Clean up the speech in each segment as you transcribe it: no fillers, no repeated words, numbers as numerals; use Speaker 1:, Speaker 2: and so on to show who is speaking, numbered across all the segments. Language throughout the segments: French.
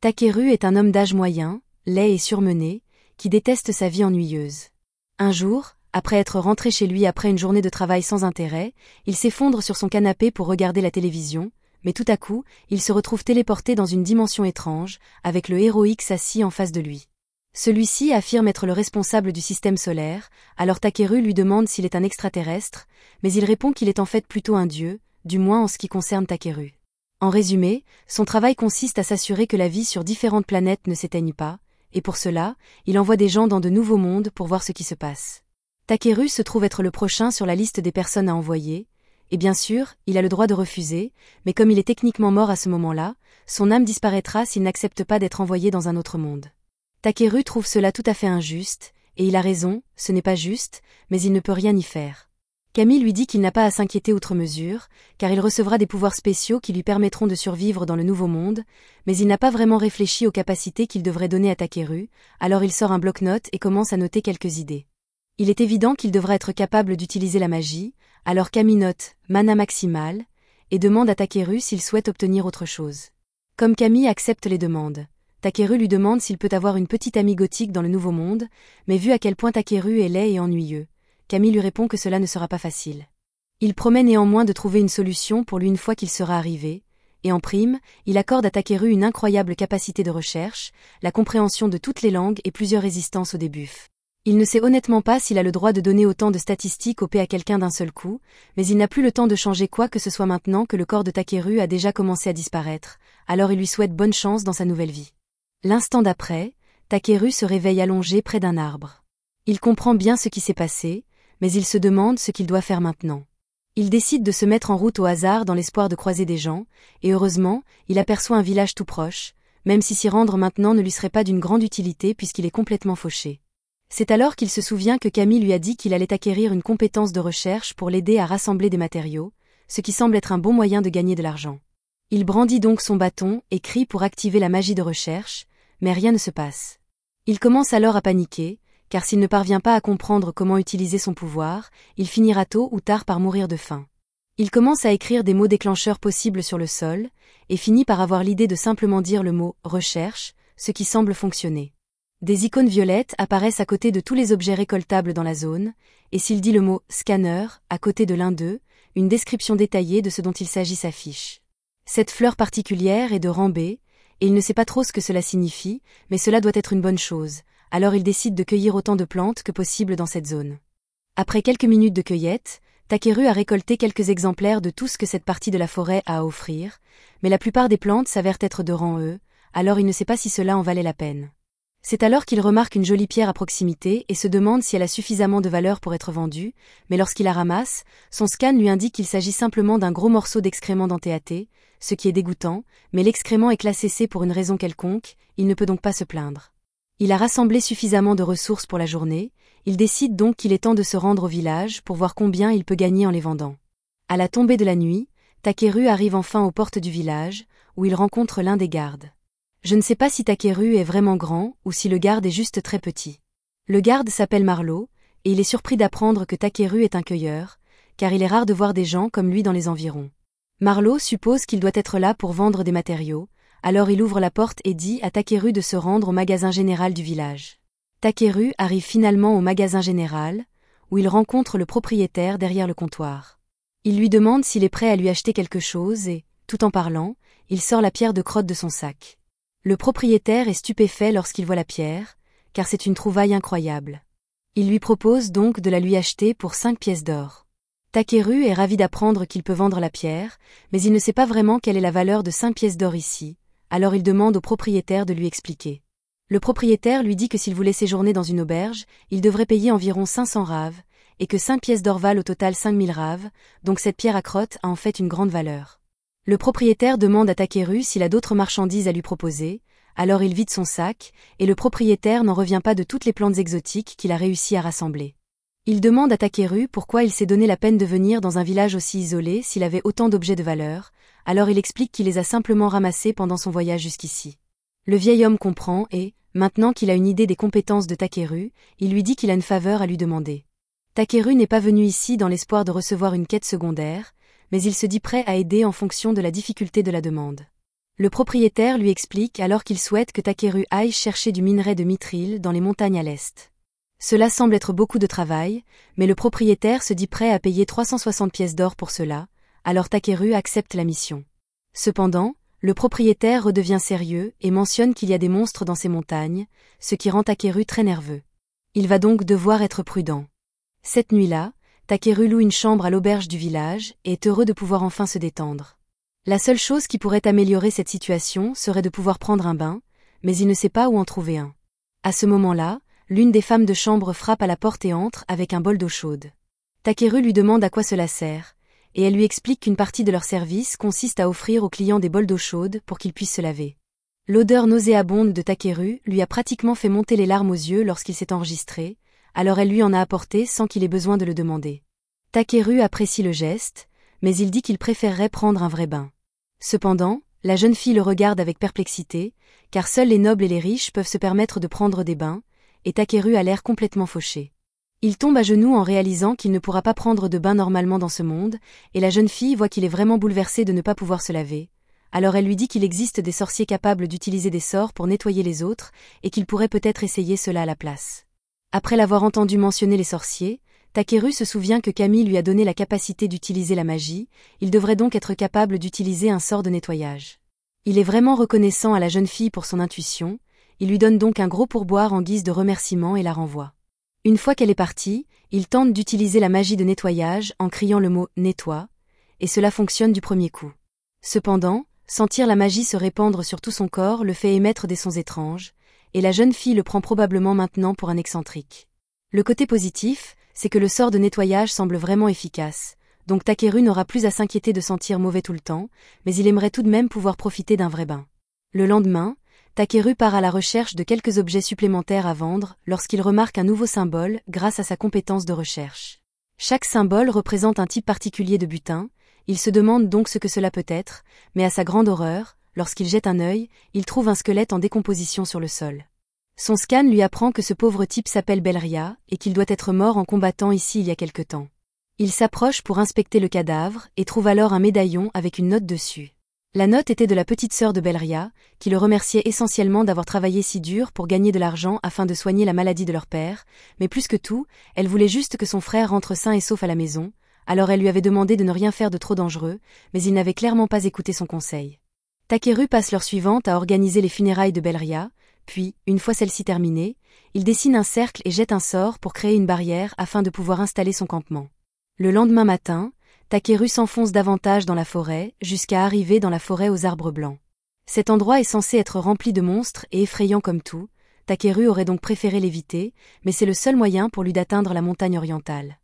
Speaker 1: Takeru est un homme d'âge moyen, laid et surmené, qui déteste sa vie ennuyeuse. Un jour, après être rentré chez lui après une journée de travail sans intérêt, il s'effondre sur son canapé pour regarder la télévision, mais tout à coup, il se retrouve téléporté dans une dimension étrange, avec le héros X assis en face de lui. Celui-ci affirme être le responsable du système solaire, alors Takeru lui demande s'il est un extraterrestre, mais il répond qu'il est en fait plutôt un dieu, du moins en ce qui concerne Takeru. En résumé, son travail consiste à s'assurer que la vie sur différentes planètes ne s'éteigne pas, et pour cela, il envoie des gens dans de nouveaux mondes pour voir ce qui se passe. Takeru se trouve être le prochain sur la liste des personnes à envoyer, et bien sûr, il a le droit de refuser, mais comme il est techniquement mort à ce moment-là, son âme disparaîtra s'il n'accepte pas d'être envoyé dans un autre monde. Takeru trouve cela tout à fait injuste, et il a raison, ce n'est pas juste, mais il ne peut rien y faire. Camille lui dit qu'il n'a pas à s'inquiéter outre mesure, car il recevra des pouvoirs spéciaux qui lui permettront de survivre dans le nouveau monde, mais il n'a pas vraiment réfléchi aux capacités qu'il devrait donner à Takeru, alors il sort un bloc-notes et commence à noter quelques idées. Il est évident qu'il devra être capable d'utiliser la magie, alors Camille note « mana maximale » et demande à Takeru s'il souhaite obtenir autre chose. Comme Camille accepte les demandes, Takeru lui demande s'il peut avoir une petite amie gothique dans le nouveau monde, mais vu à quel point Takeru est laid et ennuyeux, Camille lui répond que cela ne sera pas facile. Il promet néanmoins de trouver une solution pour lui une fois qu'il sera arrivé, et en prime, il accorde à Takeru une incroyable capacité de recherche, la compréhension de toutes les langues et plusieurs résistances au début. Il ne sait honnêtement pas s'il a le droit de donner autant de statistiques OP à quelqu'un d'un seul coup, mais il n'a plus le temps de changer quoi que ce soit maintenant que le corps de Takeru a déjà commencé à disparaître, alors il lui souhaite bonne chance dans sa nouvelle vie. L'instant d'après, Takeru se réveille allongé près d'un arbre. Il comprend bien ce qui s'est passé, mais il se demande ce qu'il doit faire maintenant. Il décide de se mettre en route au hasard dans l'espoir de croiser des gens, et heureusement, il aperçoit un village tout proche, même si s'y rendre maintenant ne lui serait pas d'une grande utilité puisqu'il est complètement fauché. C'est alors qu'il se souvient que Camille lui a dit qu'il allait acquérir une compétence de recherche pour l'aider à rassembler des matériaux, ce qui semble être un bon moyen de gagner de l'argent. Il brandit donc son bâton et crie pour activer la magie de recherche, mais rien ne se passe. Il commence alors à paniquer, car s'il ne parvient pas à comprendre comment utiliser son pouvoir, il finira tôt ou tard par mourir de faim. Il commence à écrire des mots déclencheurs possibles sur le sol, et finit par avoir l'idée de simplement dire le mot « recherche », ce qui semble fonctionner. Des icônes violettes apparaissent à côté de tous les objets récoltables dans la zone, et s'il dit le mot « scanner » à côté de l'un d'eux, une description détaillée de ce dont il s'agit s'affiche. Cette fleur particulière est de rang B, et il ne sait pas trop ce que cela signifie, mais cela doit être une bonne chose. Alors il décide de cueillir autant de plantes que possible dans cette zone. Après quelques minutes de cueillette, Takeru a récolté quelques exemplaires de tout ce que cette partie de la forêt a à offrir, mais la plupart des plantes s'avèrent être de rang E, alors il ne sait pas si cela en valait la peine. C'est alors qu'il remarque une jolie pierre à proximité et se demande si elle a suffisamment de valeur pour être vendue, mais lorsqu'il la ramasse, son scan lui indique qu'il s'agit simplement d'un gros morceau d'excrément dentéaté, ce qui est dégoûtant, mais l'excrément est classé C pour une raison quelconque, il ne peut donc pas se plaindre. Il a rassemblé suffisamment de ressources pour la journée, il décide donc qu'il est temps de se rendre au village pour voir combien il peut gagner en les vendant. À la tombée de la nuit, Takeru arrive enfin aux portes du village, où il rencontre l'un des gardes. Je ne sais pas si Takeru est vraiment grand ou si le garde est juste très petit. Le garde s'appelle Marlowe, et il est surpris d'apprendre que Takeru est un cueilleur, car il est rare de voir des gens comme lui dans les environs. Marlowe suppose qu'il doit être là pour vendre des matériaux, alors il ouvre la porte et dit à Takeru de se rendre au magasin général du village. Takeru arrive finalement au magasin général, où il rencontre le propriétaire derrière le comptoir. Il lui demande s'il est prêt à lui acheter quelque chose et, tout en parlant, il sort la pierre de crotte de son sac. Le propriétaire est stupéfait lorsqu'il voit la pierre, car c'est une trouvaille incroyable. Il lui propose donc de la lui acheter pour 5 pièces d'or. Takeru est ravi d'apprendre qu'il peut vendre la pierre, mais il ne sait pas vraiment quelle est la valeur de 5 pièces d'or ici. Alors il demande au propriétaire de lui expliquer. Le propriétaire lui dit que s'il voulait séjourner dans une auberge, il devrait payer environ 500 raves, et que 5 pièces d'or valent au total 5000 raves, donc cette pierre à crotte a en fait une grande valeur. Le propriétaire demande à Takeru s'il a d'autres marchandises à lui proposer, alors il vide son sac, et le propriétaire n'en revient pas de toutes les plantes exotiques qu'il a réussi à rassembler. Il demande à Takeru pourquoi il s'est donné la peine de venir dans un village aussi isolé s'il avait autant d'objets de valeur, alors il explique qu'il les a simplement ramassés pendant son voyage jusqu'ici. Le vieil homme comprend et, maintenant qu'il a une idée des compétences de Takeru, il lui dit qu'il a une faveur à lui demander. Takeru n'est pas venu ici dans l'espoir de recevoir une quête secondaire, mais il se dit prêt à aider en fonction de la difficulté de la demande. Le propriétaire lui explique alors qu'il souhaite que Takeru aille chercher du minerai de mithril dans les montagnes à l'est. Cela semble être beaucoup de travail, mais le propriétaire se dit prêt à payer 360 pièces d'or pour cela, alors Takeru accepte la mission. Cependant, le propriétaire redevient sérieux et mentionne qu'il y a des monstres dans ces montagnes, ce qui rend Takeru très nerveux. Il va donc devoir être prudent. Cette nuit-là, Takeru loue une chambre à l'auberge du village et est heureux de pouvoir enfin se détendre. La seule chose qui pourrait améliorer cette situation serait de pouvoir prendre un bain, mais il ne sait pas où en trouver un. À ce moment-là, l'une des femmes de chambre frappe à la porte et entre avec un bol d'eau chaude. Takeru lui demande à quoi cela sert, et elle lui explique qu'une partie de leur service consiste à offrir aux clients des bols d'eau chaude pour qu'ils puissent se laver. L'odeur nauséabonde de Takeru lui a pratiquement fait monter les larmes aux yeux lorsqu'il s'est enregistré, alors elle lui en a apporté sans qu'il ait besoin de le demander. Takeru apprécie le geste, mais il dit qu'il préférerait prendre un vrai bain. Cependant, la jeune fille le regarde avec perplexité, car seuls les nobles et les riches peuvent se permettre de prendre des bains, et Takeru a l'air complètement fauché. Il tombe à genoux en réalisant qu'il ne pourra pas prendre de bain normalement dans ce monde, et la jeune fille voit qu'il est vraiment bouleversé de ne pas pouvoir se laver. Alors elle lui dit qu'il existe des sorciers capables d'utiliser des sorts pour nettoyer les autres, et qu'il pourrait peut-être essayer cela à la place. Après l'avoir entendu mentionner les sorciers, Takeru se souvient que Kami lui a donné la capacité d'utiliser la magie, il devrait donc être capable d'utiliser un sort de nettoyage. Il est vraiment reconnaissant à la jeune fille pour son intuition, il lui donne donc un gros pourboire en guise de remerciement et la renvoie. Une fois qu'elle est partie, il tente d'utiliser la magie de nettoyage en criant le mot « nettoie », et cela fonctionne du premier coup. Cependant, sentir la magie se répandre sur tout son corps le fait émettre des sons étranges, et la jeune fille le prend probablement maintenant pour un excentrique. Le côté positif, c'est que le sort de nettoyage semble vraiment efficace, donc Takeru n'aura plus à s'inquiéter de sentir mauvais tout le temps, mais il aimerait tout de même pouvoir profiter d'un vrai bain. Le lendemain, Takeru part à la recherche de quelques objets supplémentaires à vendre lorsqu'il remarque un nouveau symbole grâce à sa compétence de recherche. Chaque symbole représente un type particulier de butin, il se demande donc ce que cela peut être, mais à sa grande horreur, lorsqu'il jette un œil, il trouve un squelette en décomposition sur le sol. Son scan lui apprend que ce pauvre type s'appelle Belria et qu'il doit être mort en combattant ici il y a quelque temps. Il s'approche pour inspecter le cadavre et trouve alors un médaillon avec une note dessus. La note était de la petite sœur de Belria, qui le remerciait essentiellement d'avoir travaillé si dur pour gagner de l'argent afin de soigner la maladie de leur père, mais plus que tout, elle voulait juste que son frère rentre sain et sauf à la maison, alors elle lui avait demandé de ne rien faire de trop dangereux, mais il n'avait clairement pas écouté son conseil. Takeru passe l'heure suivante à organiser les funérailles de Belria, puis, une fois celle-ci terminée, il dessine un cercle et jette un sort pour créer une barrière afin de pouvoir installer son campement. Le lendemain matin, Takeru s'enfonce davantage dans la forêt, jusqu'à arriver dans la forêt aux arbres blancs. Cet endroit est censé être rempli de monstres et effrayant comme tout, Takeru aurait donc préféré l'éviter, mais c'est le seul moyen pour lui d'atteindre la montagne orientale.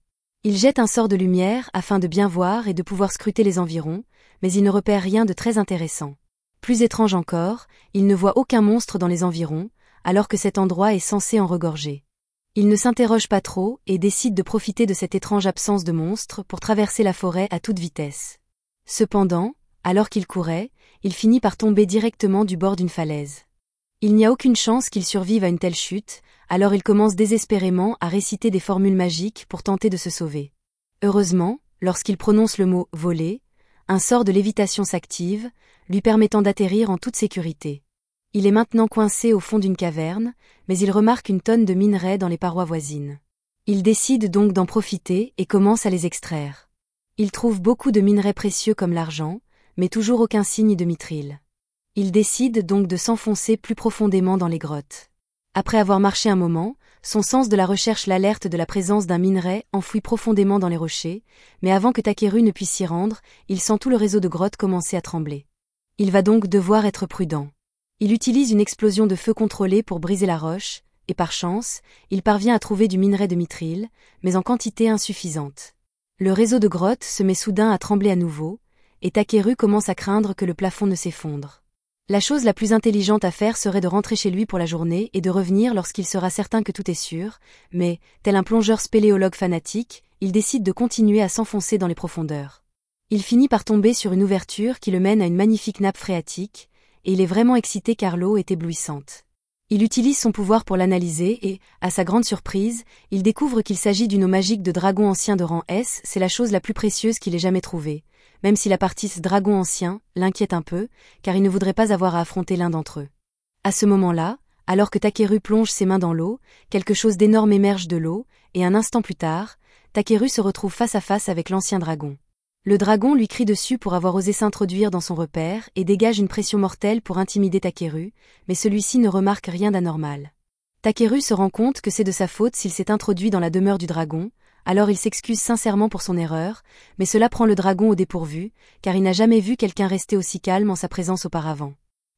Speaker 1: Il jette un sort de lumière afin de bien voir et de pouvoir scruter les environs, mais il ne repère rien de très intéressant. Plus étrange encore, il ne voit aucun monstre dans les environs, alors que cet endroit est censé en regorger. Il ne s'interroge pas trop et décide de profiter de cette étrange absence de monstres pour traverser la forêt à toute vitesse. Cependant, alors qu'il courait, il finit par tomber directement du bord d'une falaise. Il n'y a aucune chance qu'il survive à une telle chute, alors il commence désespérément à réciter des formules magiques pour tenter de se sauver. Heureusement, lorsqu'il prononce le mot « voler », un sort de lévitation s'active, lui permettant d'atterrir en toute sécurité. Il est maintenant coincé au fond d'une caverne, mais il remarque une tonne de minerais dans les parois voisines. Il décide donc d'en profiter et commence à les extraire. Il trouve beaucoup de minerais précieux comme l'argent, mais toujours aucun signe de mithril. Il décide donc de s'enfoncer plus profondément dans les grottes. Après avoir marché un moment, son sens de la recherche l'alerte de la présence d'un minerai enfoui profondément dans les rochers, mais avant que Takeru ne puisse s'y rendre, il sent tout le réseau de grottes commencer à trembler. Il va donc devoir être prudent. Il utilise une explosion de feu contrôlée pour briser la roche, et par chance, il parvient à trouver du minerai de mithril, mais en quantité insuffisante. Le réseau de grottes se met soudain à trembler à nouveau, et Takeru commence à craindre que le plafond ne s'effondre. La chose la plus intelligente à faire serait de rentrer chez lui pour la journée et de revenir lorsqu'il sera certain que tout est sûr, mais, tel un plongeur spéléologue fanatique, il décide de continuer à s'enfoncer dans les profondeurs. Il finit par tomber sur une ouverture qui le mène à une magnifique nappe phréatique, et il est vraiment excité car l'eau est éblouissante. Il utilise son pouvoir pour l'analyser et, à sa grande surprise, il découvre qu'il s'agit d'une eau magique de dragon ancien de rang S, c'est la chose la plus précieuse qu'il ait jamais trouvée. même si la partie dragon ancien l'inquiète un peu, car il ne voudrait pas avoir à affronter l'un d'entre eux. À ce moment-là, alors que Takeru plonge ses mains dans l'eau, quelque chose d'énorme émerge de l'eau, et un instant plus tard, Takeru se retrouve face à face avec l'ancien dragon. Le dragon lui crie dessus pour avoir osé s'introduire dans son repère et dégage une pression mortelle pour intimider Takeru, mais celui-ci ne remarque rien d'anormal. Takeru se rend compte que c'est de sa faute s'il s'est introduit dans la demeure du dragon, alors il s'excuse sincèrement pour son erreur, mais cela prend le dragon au dépourvu, car il n'a jamais vu quelqu'un rester aussi calme en sa présence auparavant.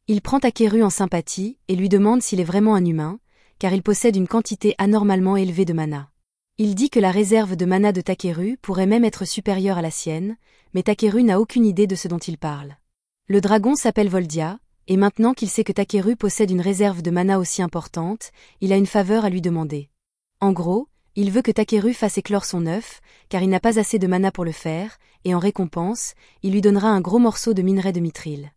Speaker 1: Il prend Takeru en sympathie et lui demande s'il est vraiment un humain, car il possède une quantité anormalement élevée de mana. Il dit que la réserve de mana de Takeru pourrait même être supérieure à la sienne, mais Takeru n'a aucune idée de ce dont il parle. Le dragon s'appelle Voldia, et maintenant qu'il sait que Takeru possède une réserve de mana aussi importante, il a une faveur à lui demander. En gros, il veut que Takeru fasse éclore son œuf, car il n'a pas assez de mana pour le faire, et en récompense, il lui donnera un gros morceau de minerai de mithril.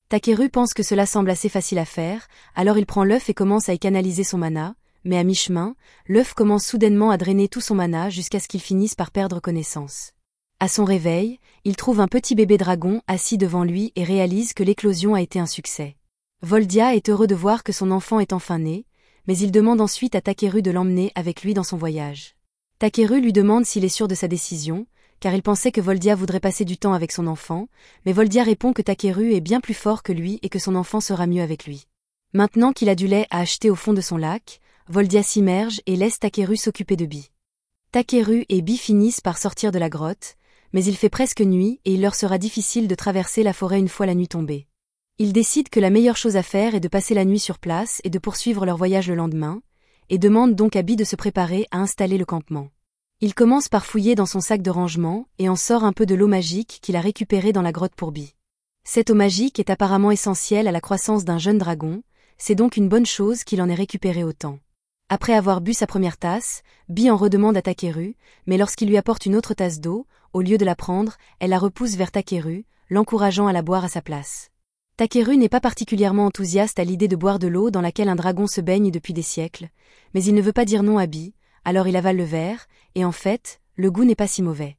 Speaker 1: Takeru pense que cela semble assez facile à faire, alors il prend l'œuf et commence à y canaliser son mana, mais à mi-chemin, l'œuf commence soudainement à drainer tout son mana jusqu'à ce qu'il finisse par perdre connaissance. À son réveil, il trouve un petit bébé dragon assis devant lui et réalise que l'éclosion a été un succès. Voldia est heureux de voir que son enfant est enfin né, mais il demande ensuite à Takeru de l'emmener avec lui dans son voyage. Takeru lui demande s'il est sûr de sa décision, car il pensait que Voldia voudrait passer du temps avec son enfant, mais Voldia répond que Takeru est bien plus fort que lui et que son enfant sera mieux avec lui. Maintenant qu'il a du lait à acheter au fond de son lac, Voldia s'immerge et laisse Takeru s'occuper de Bi. Takeru et Bi finissent par sortir de la grotte, mais il fait presque nuit et il leur sera difficile de traverser la forêt une fois la nuit tombée. Ils décident que la meilleure chose à faire est de passer la nuit sur place et de poursuivre leur voyage le lendemain, et demandent donc à Bi de se préparer à installer le campement. Il commence par fouiller dans son sac de rangement et en sort un peu de l'eau magique qu'il a récupérée dans la grotte pour Bi. Cette eau magique est apparemment essentielle à la croissance d'un jeune dragon, c'est donc une bonne chose qu'il en ait récupéré autant. Après avoir bu sa première tasse, Bi en redemande à Takeru, mais lorsqu'il lui apporte une autre tasse d'eau, au lieu de la prendre, elle la repousse vers Takeru, l'encourageant à la boire à sa place. Takeru n'est pas particulièrement enthousiaste à l'idée de boire de l'eau dans laquelle un dragon se baigne depuis des siècles, mais il ne veut pas dire non à Bi, alors il avale le verre, et en fait, le goût n'est pas si mauvais.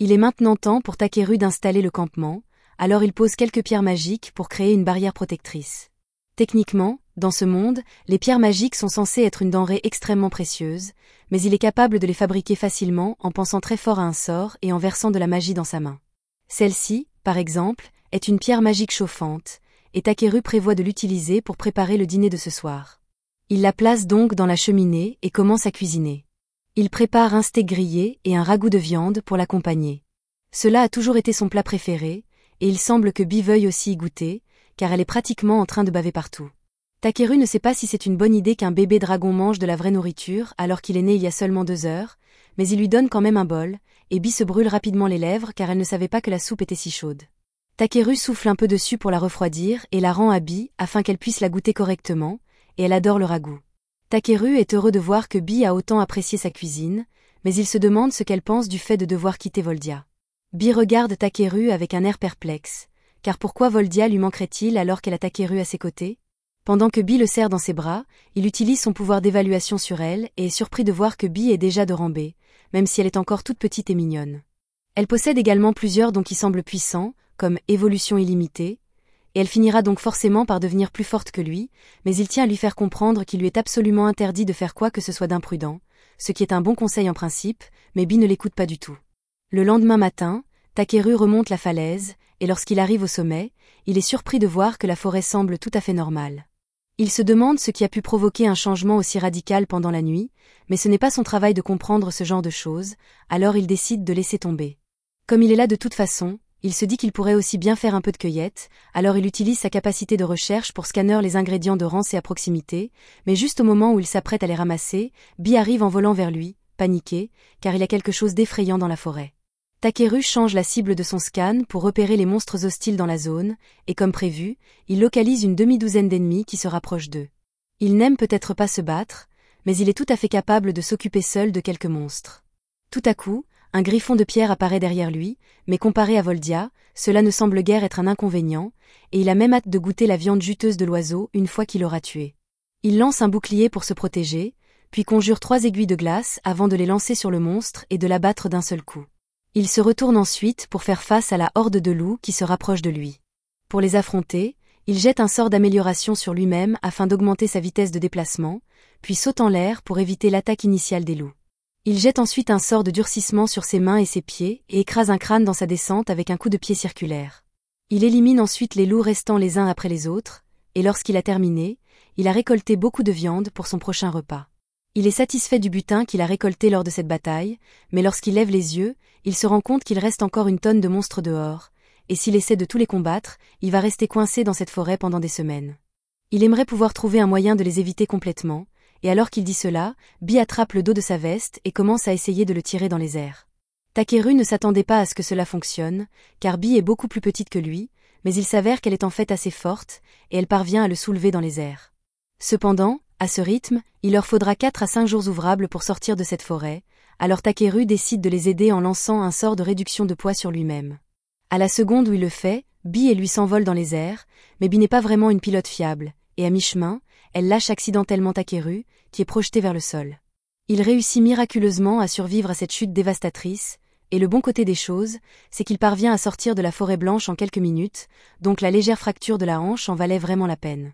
Speaker 1: Il est maintenant temps pour Takeru d'installer le campement, alors il pose quelques pierres magiques pour créer une barrière protectrice. Techniquement, dans ce monde, les pierres magiques sont censées être une denrée extrêmement précieuse, mais il est capable de les fabriquer facilement en pensant très fort à un sort et en versant de la magie dans sa main. Celle-ci, par exemple, est une pierre magique chauffante, et Takeru prévoit de l'utiliser pour préparer le dîner de ce soir. Il la place donc dans la cheminée et commence à cuisiner. Il prépare un steak grillé et un ragoût de viande pour l'accompagner. Cela a toujours été son plat préféré, et il semble que Bi veuille aussi y goûter, car elle est pratiquement en train de baver partout. Takeru ne sait pas si c'est une bonne idée qu'un bébé dragon mange de la vraie nourriture alors qu'il est né il y a seulement 2 heures, mais il lui donne quand même un bol, et Bi se brûle rapidement les lèvres car elle ne savait pas que la soupe était si chaude. Takeru souffle un peu dessus pour la refroidir et la rend à Bi afin qu'elle puisse la goûter correctement, et elle adore le ragoût. Takeru est heureux de voir que Bi a autant apprécié sa cuisine, mais il se demande ce qu'elle pense du fait de devoir quitter Voldia. Bi regarde Takeru avec un air perplexe, car pourquoi Voldia lui manquerait-il alors qu'elle a Takeru à ses côtés? Pendant que Bi le serre dans ses bras, il utilise son pouvoir d'évaluation sur elle et est surpris de voir que Bi est déjà de rang B, même si elle est encore toute petite et mignonne. Elle possède également plusieurs dons qui semblent puissants, comme évolution illimitée, et elle finira donc forcément par devenir plus forte que lui, mais il tient à lui faire comprendre qu'il lui est absolument interdit de faire quoi que ce soit d'imprudent, ce qui est un bon conseil en principe, mais Bi ne l'écoute pas du tout. Le lendemain matin, Takeru remonte la falaise, et lorsqu'il arrive au sommet, il est surpris de voir que la forêt semble tout à fait normale. Il se demande ce qui a pu provoquer un changement aussi radical pendant la nuit, mais ce n'est pas son travail de comprendre ce genre de choses, alors il décide de laisser tomber. Comme il est là de toute façon, il se dit qu'il pourrait aussi bien faire un peu de cueillette, alors il utilise sa capacité de recherche pour scanner les ingrédients de Rance et à proximité, mais juste au moment où il s'apprête à les ramasser, Bi arrive en volant vers lui, paniqué, car il y a quelque chose d'effrayant dans la forêt. Takeru change la cible de son scan pour repérer les monstres hostiles dans la zone, et comme prévu, il localise une demi-douzaine d'ennemis qui se rapprochent d'eux. Il n'aime peut-être pas se battre, mais il est tout à fait capable de s'occuper seul de quelques monstres. Tout à coup, un griffon de pierre apparaît derrière lui, mais comparé à Voldia, cela ne semble guère être un inconvénient, et il a même hâte de goûter la viande juteuse de l'oiseau une fois qu'il l'aura tué. Il lance un bouclier pour se protéger, puis conjure 3 aiguilles de glace avant de les lancer sur le monstre et de l'abattre d'un seul coup. Il se retourne ensuite pour faire face à la horde de loups qui se rapproche de lui. Pour les affronter, il jette un sort d'amélioration sur lui-même afin d'augmenter sa vitesse de déplacement, puis saute en l'air pour éviter l'attaque initiale des loups. Il jette ensuite un sort de durcissement sur ses mains et ses pieds et écrase un crâne dans sa descente avec un coup de pied circulaire. Il élimine ensuite les loups restants les uns après les autres, et lorsqu'il a terminé, il a récolté beaucoup de viande pour son prochain repas. Il est satisfait du butin qu'il a récolté lors de cette bataille, mais lorsqu'il lève les yeux, il se rend compte qu'il reste encore une tonne de monstres dehors, et s'il essaie de tous les combattre, il va rester coincé dans cette forêt pendant des semaines. Il aimerait pouvoir trouver un moyen de les éviter complètement, et alors qu'il dit cela, Bee attrape le dos de sa veste et commence à essayer de le tirer dans les airs. Takeru ne s'attendait pas à ce que cela fonctionne, car Bee est beaucoup plus petite que lui, mais il s'avère qu'elle est en fait assez forte, et elle parvient à le soulever dans les airs. Cependant, à ce rythme, il leur faudra 4 à 5 jours ouvrables pour sortir de cette forêt, alors Takeru décide de les aider en lançant un sort de réduction de poids sur lui-même. À la seconde où il le fait, Bee et lui s'envolent dans les airs, mais Bee n'est pas vraiment une pilote fiable, et à mi-chemin, elle lâche accidentellement Takeru, qui est projeté vers le sol. Il réussit miraculeusement à survivre à cette chute dévastatrice, et le bon côté des choses, c'est qu'il parvient à sortir de la forêt blanche en quelques minutes, donc la légère fracture de la hanche en valait vraiment la peine.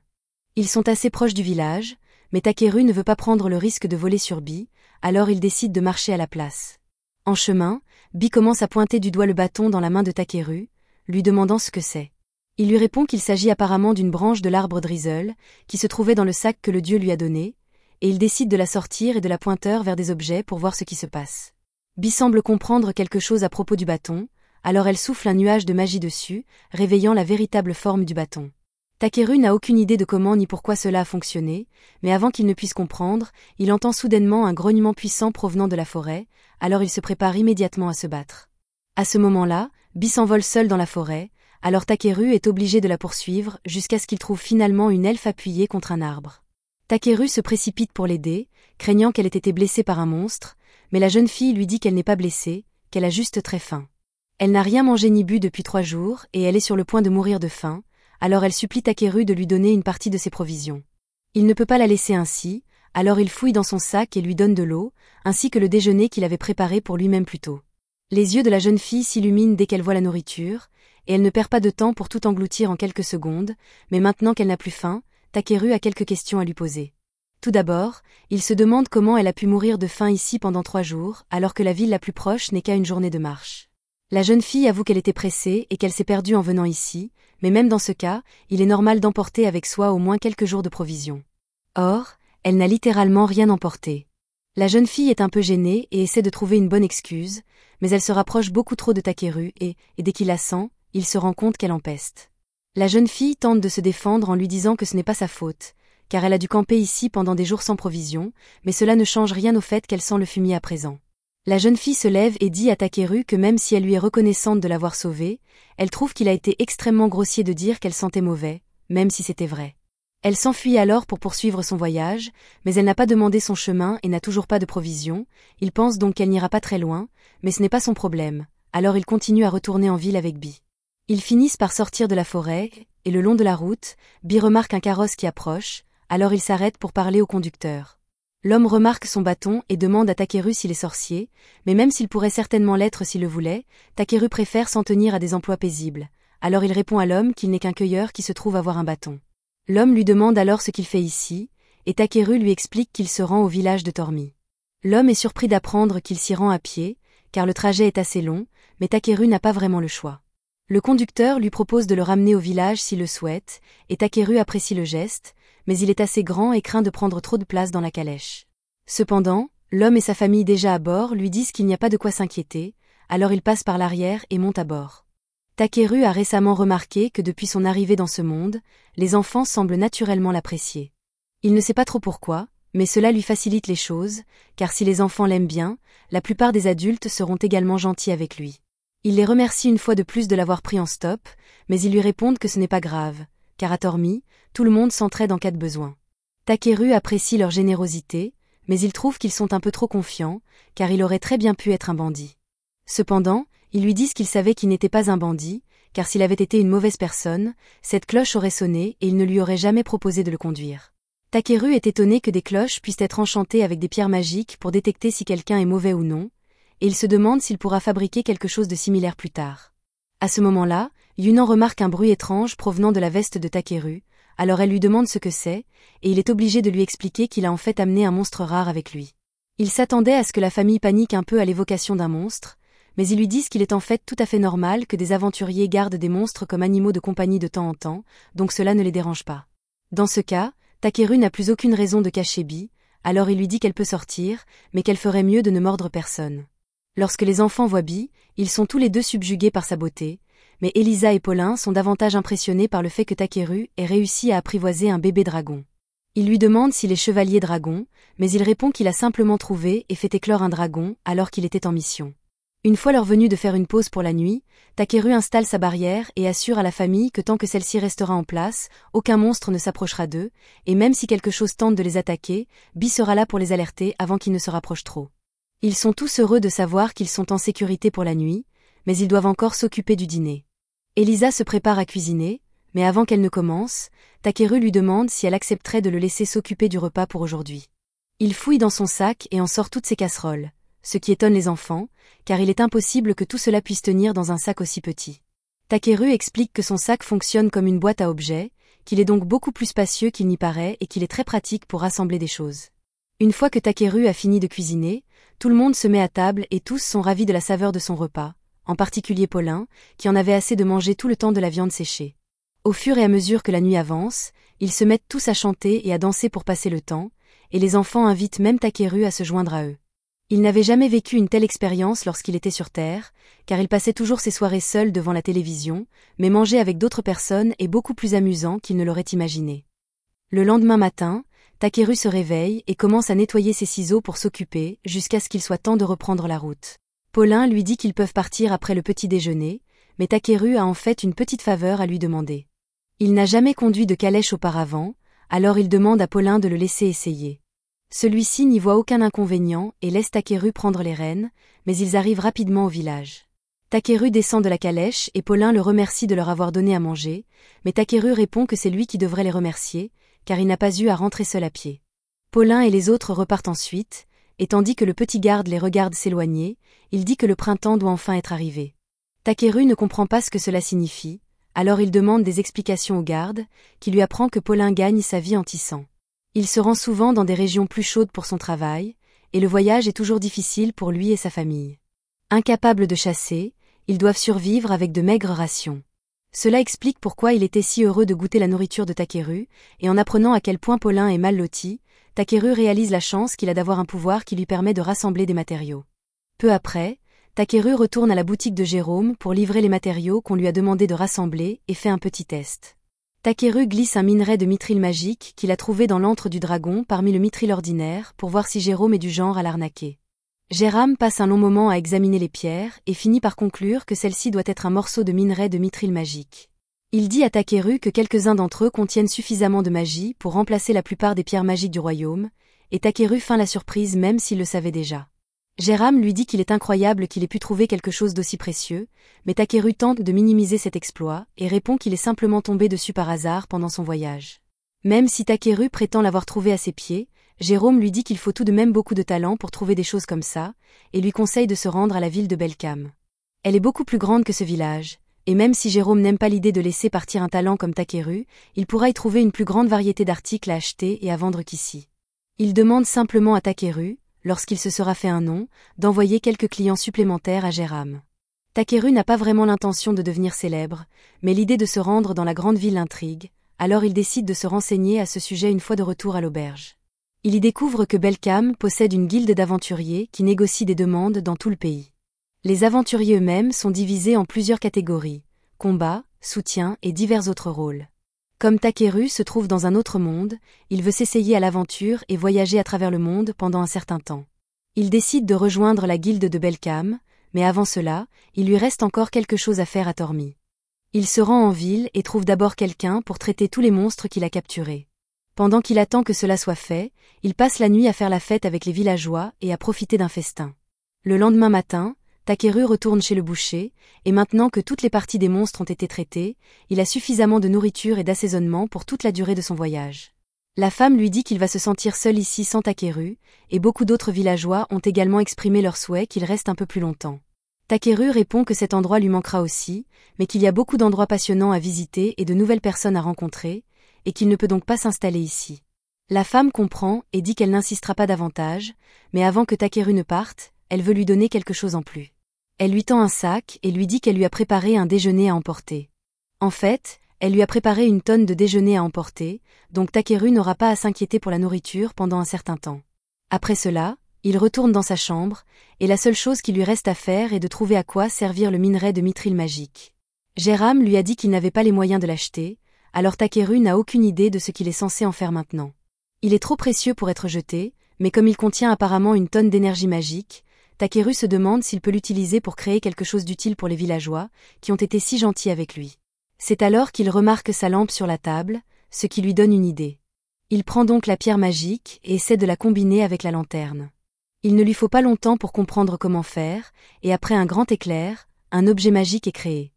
Speaker 1: Ils sont assez proches du village, mais Takeru ne veut pas prendre le risque de voler sur Bee, alors il décide de marcher à la place. En chemin, Bee commence à pointer du doigt le bâton dans la main de Takeru, lui demandant ce que c'est. Il lui répond qu'il s'agit apparemment d'une branche de l'arbre Drizzle, qui se trouvait dans le sac que le dieu lui a donné, et il décide de la sortir et de la pointer vers des objets pour voir ce qui se passe. Bee semble comprendre quelque chose à propos du bâton, alors elle souffle un nuage de magie dessus, réveillant la véritable forme du bâton. Takeru n'a aucune idée de comment ni pourquoi cela a fonctionné, mais avant qu'il ne puisse comprendre, il entend soudainement un grognement puissant provenant de la forêt, alors il se prépare immédiatement à se battre. À ce moment-là, Bee s'envole seul dans la forêt, alors Takeru est obligé de la poursuivre jusqu'à ce qu'il trouve finalement une elfe appuyée contre un arbre. Takeru se précipite pour l'aider, craignant qu'elle ait été blessée par un monstre, mais la jeune fille lui dit qu'elle n'est pas blessée, qu'elle a juste très faim. Elle n'a rien mangé ni bu depuis 3 jours et elle est sur le point de mourir de faim, alors elle supplie Takeru de lui donner une partie de ses provisions. Il ne peut pas la laisser ainsi, alors il fouille dans son sac et lui donne de l'eau, ainsi que le déjeuner qu'il avait préparé pour lui-même plus tôt. Les yeux de la jeune fille s'illuminent dès qu'elle voit la nourriture, et elle ne perd pas de temps pour tout engloutir en quelques secondes, mais maintenant qu'elle n'a plus faim, Takeru a quelques questions à lui poser. Tout d'abord, il se demande comment elle a pu mourir de faim ici pendant 3 jours, alors que la ville la plus proche n'est qu'à une journée de marche. La jeune fille avoue qu'elle était pressée et qu'elle s'est perdue en venant ici, mais même dans ce cas, il est normal d'emporter avec soi au moins quelques jours de provisions. Or, elle n'a littéralement rien emporté. La jeune fille est un peu gênée et essaie de trouver une bonne excuse, mais elle se rapproche beaucoup trop de Takeru et dès qu'il la sent, il se rend compte qu'elle empeste. La jeune fille tente de se défendre en lui disant que ce n'est pas sa faute, car elle a dû camper ici pendant des jours sans provisions, mais cela ne change rien au fait qu'elle sent le fumier à présent. La jeune fille se lève et dit à Takeru que même si elle lui est reconnaissante de l'avoir sauvée, elle trouve qu'il a été extrêmement grossier de dire qu'elle sentait mauvais, même si c'était vrai. Elle s'enfuit alors pour poursuivre son voyage, mais elle n'a pas demandé son chemin et n'a toujours pas de provisions, il pense donc qu'elle n'ira pas très loin, mais ce n'est pas son problème, alors il continue à retourner en ville avec Bee. Ils finissent par sortir de la forêt, et le long de la route, Bee remarque un carrosse qui approche, alors il s'arrête pour parler au conducteur. L'homme remarque son bâton et demande à Takeru s'il est sorcier, mais même s'il pourrait certainement l'être s'il le voulait, Takeru préfère s'en tenir à des emplois paisibles, alors il répond à l'homme qu'il n'est qu'un cueilleur qui se trouve avoir un bâton. L'homme lui demande alors ce qu'il fait ici, et Takeru lui explique qu'il se rend au village de Tormi. L'homme est surpris d'apprendre qu'il s'y rend à pied, car le trajet est assez long, mais Takeru n'a pas vraiment le choix. Le conducteur lui propose de le ramener au village s'il le souhaite, et Takeru apprécie le geste, mais il est assez grand et craint de prendre trop de place dans la calèche. Cependant, l'homme et sa famille déjà à bord lui disent qu'il n'y a pas de quoi s'inquiéter, alors il passe par l'arrière et monte à bord. Takeru a récemment remarqué que depuis son arrivée dans ce monde, les enfants semblent naturellement l'apprécier. Il ne sait pas trop pourquoi, mais cela lui facilite les choses, car si les enfants l'aiment bien, la plupart des adultes seront également gentils avec lui. Il les remercie une fois de plus de l'avoir pris en stop, mais ils lui répondent que ce n'est pas grave, car à Tormi, tout le monde s'entraide en cas de besoin. Takeru apprécie leur générosité, mais il trouve qu'ils sont un peu trop confiants, car il aurait très bien pu être un bandit. Cependant, ils lui disent qu'ils savaient qu'il n'était pas un bandit, car s'il avait été une mauvaise personne, cette cloche aurait sonné et il ne lui aurait jamais proposé de le conduire. Takeru est étonné que des cloches puissent être enchantées avec des pierres magiques pour détecter si quelqu'un est mauvais ou non, et il se demande s'il pourra fabriquer quelque chose de similaire plus tard. À ce moment-là, Yunnan remarque un bruit étrange provenant de la veste de Takeru, alors elle lui demande ce que c'est, et il est obligé de lui expliquer qu'il a en fait amené un monstre rare avec lui. Il s'attendait à ce que la famille panique un peu à l'évocation d'un monstre, mais ils lui disent qu'il est en fait tout à fait normal que des aventuriers gardent des monstres comme animaux de compagnie de temps en temps, donc cela ne les dérange pas. Dans ce cas, Takeru n'a plus aucune raison de cacher Bee, alors il lui dit qu'elle peut sortir, mais qu'elle ferait mieux de ne mordre personne. Lorsque les enfants voient Bee, ils sont tous les deux subjugués par sa beauté, mais Elisa et Paulin sont davantage impressionnés par le fait que Takeru ait réussi à apprivoiser un bébé dragon. Il lui demande s'il est chevalier dragon, mais il répond qu'il a simplement trouvé et fait éclore un dragon alors qu'il était en mission. Une fois leur venue de faire une pause pour la nuit, Takeru installe sa barrière et assure à la famille que tant que celle-ci restera en place, aucun monstre ne s'approchera d'eux, et même si quelque chose tente de les attaquer, Bee sera là pour les alerter avant qu'ils ne se rapprochent trop. Ils sont tous heureux de savoir qu'ils sont en sécurité pour la nuit, mais ils doivent encore s'occuper du dîner. Elisa se prépare à cuisiner, mais avant qu'elle ne commence, Takeru lui demande si elle accepterait de le laisser s'occuper du repas pour aujourd'hui. Il fouille dans son sac et en sort toutes ses casseroles, ce qui étonne les enfants, car il est impossible que tout cela puisse tenir dans un sac aussi petit. Takeru explique que son sac fonctionne comme une boîte à objets, qu'il est donc beaucoup plus spacieux qu'il n'y paraît et qu'il est très pratique pour rassembler des choses. Une fois que Takeru a fini de cuisiner, tout le monde se met à table et tous sont ravis de la saveur de son repas, en particulier Paulin, qui en avait assez de manger tout le temps de la viande séchée. Au fur et à mesure que la nuit avance, ils se mettent tous à chanter et à danser pour passer le temps, et les enfants invitent même Takeru à se joindre à eux. Il n'avait jamais vécu une telle expérience lorsqu'il était sur Terre, car il passait toujours ses soirées seul devant la télévision, mais manger avec d'autres personnes est beaucoup plus amusant qu'il ne l'aurait imaginé. Le lendemain matin, Takeru se réveille et commence à nettoyer ses ciseaux pour s'occuper, jusqu'à ce qu'il soit temps de reprendre la route. Paulin lui dit qu'ils peuvent partir après le petit déjeuner, mais Takeru a en fait une petite faveur à lui demander. Il n'a jamais conduit de calèche auparavant, alors il demande à Paulin de le laisser essayer. Celui-ci n'y voit aucun inconvénient et laisse Takeru prendre les rênes, mais ils arrivent rapidement au village. Takeru descend de la calèche et Paulin le remercie de leur avoir donné à manger, mais Takeru répond que c'est lui qui devrait les remercier, car il n'a pas eu à rentrer seul à pied. Paulin et les autres repartent ensuite, et tandis que le petit garde les regarde s'éloigner, il dit que le printemps doit enfin être arrivé. Takeru ne comprend pas ce que cela signifie, alors il demande des explications au garde, qui lui apprend que Paulin gagne sa vie en tissant. Il se rend souvent dans des régions plus chaudes pour son travail, et le voyage est toujours difficile pour lui et sa famille. Incapables de chasser, ils doivent survivre avec de maigres rations. Cela explique pourquoi il était si heureux de goûter la nourriture de Takeru, et en apprenant à quel point Paulin est mal loti, Takeru réalise la chance qu'il a d'avoir un pouvoir qui lui permet de rassembler des matériaux. Peu après, Takeru retourne à la boutique de Jérôme pour livrer les matériaux qu'on lui a demandé de rassembler et fait un petit test. Takeru glisse un minerai de mithril magique qu'il a trouvé dans l'antre du dragon parmi le mithril ordinaire pour voir si Jérôme est du genre à l'arnaquer. Jérôme passe un long moment à examiner les pierres et finit par conclure que celle-ci doit être un morceau de minerai de mithril magique. Il dit à Takeru que quelques-uns d'entre eux contiennent suffisamment de magie pour remplacer la plupart des pierres magiques du royaume, et Takeru feint la surprise même s'il le savait déjà. Jérôme lui dit qu'il est incroyable qu'il ait pu trouver quelque chose d'aussi précieux, mais Takeru tente de minimiser cet exploit et répond qu'il est simplement tombé dessus par hasard pendant son voyage. Même si Takeru prétend l'avoir trouvé à ses pieds, Jérôme lui dit qu'il faut tout de même beaucoup de talent pour trouver des choses comme ça, et lui conseille de se rendre à la ville de Belcam. Elle est beaucoup plus grande que ce village, et même si Jérôme n'aime pas l'idée de laisser partir un talent comme Takeru, il pourra y trouver une plus grande variété d'articles à acheter et à vendre qu'ici. Il demande simplement à Takeru, lorsqu'il se sera fait un nom, d'envoyer quelques clients supplémentaires à Jérôme. Takeru n'a pas vraiment l'intention de devenir célèbre, mais l'idée de se rendre dans la grande ville l'intrigue, alors il décide de se renseigner à ce sujet une fois de retour à l'auberge. Il y découvre que Belcam possède une guilde d'aventuriers qui négocie des demandes dans tout le pays. Les aventuriers eux-mêmes sont divisés en plusieurs catégories, combat, soutien et divers autres rôles. Comme Takeru se trouve dans un autre monde, il veut s'essayer à l'aventure et voyager à travers le monde pendant un certain temps. Il décide de rejoindre la guilde de Belcam, mais avant cela, il lui reste encore quelque chose à faire à Tormy. Il se rend en ville et trouve d'abord quelqu'un pour traiter tous les monstres qu'il a capturés. Pendant qu'il attend que cela soit fait, il passe la nuit à faire la fête avec les villageois et à profiter d'un festin. Le lendemain matin, Takeru retourne chez le boucher, et maintenant que toutes les parties des monstres ont été traitées, il a suffisamment de nourriture et d'assaisonnement pour toute la durée de son voyage. La femme lui dit qu'il va se sentir seul ici sans Takeru, et beaucoup d'autres villageois ont également exprimé leur souhait qu'il reste un peu plus longtemps. Takeru répond que cet endroit lui manquera aussi, mais qu'il y a beaucoup d'endroits passionnants à visiter et de nouvelles personnes à rencontrer, et qu'il ne peut donc pas s'installer ici. La femme comprend et dit qu'elle n'insistera pas davantage, mais avant que Takeru ne parte, elle veut lui donner quelque chose en plus. Elle lui tend un sac et lui dit qu'elle lui a préparé un déjeuner à emporter. En fait, elle lui a préparé une tonne de déjeuner à emporter, donc Takeru n'aura pas à s'inquiéter pour la nourriture pendant un certain temps. Après cela, il retourne dans sa chambre, et la seule chose qui lui reste à faire est de trouver à quoi servir le minerai de mithril magique. Jairam lui a dit qu'il n'avait pas les moyens de l'acheter, alors Takeru n'a aucune idée de ce qu'il est censé en faire maintenant. Il est trop précieux pour être jeté, mais comme il contient apparemment une tonne d'énergie magique, Takeru se demande s'il peut l'utiliser pour créer quelque chose d'utile pour les villageois, qui ont été si gentils avec lui. C'est alors qu'il remarque sa lampe sur la table, ce qui lui donne une idée. Il prend donc la pierre magique et essaie de la combiner avec la lanterne. Il ne lui faut pas longtemps pour comprendre comment faire, et après un grand éclair, un objet magique est créé.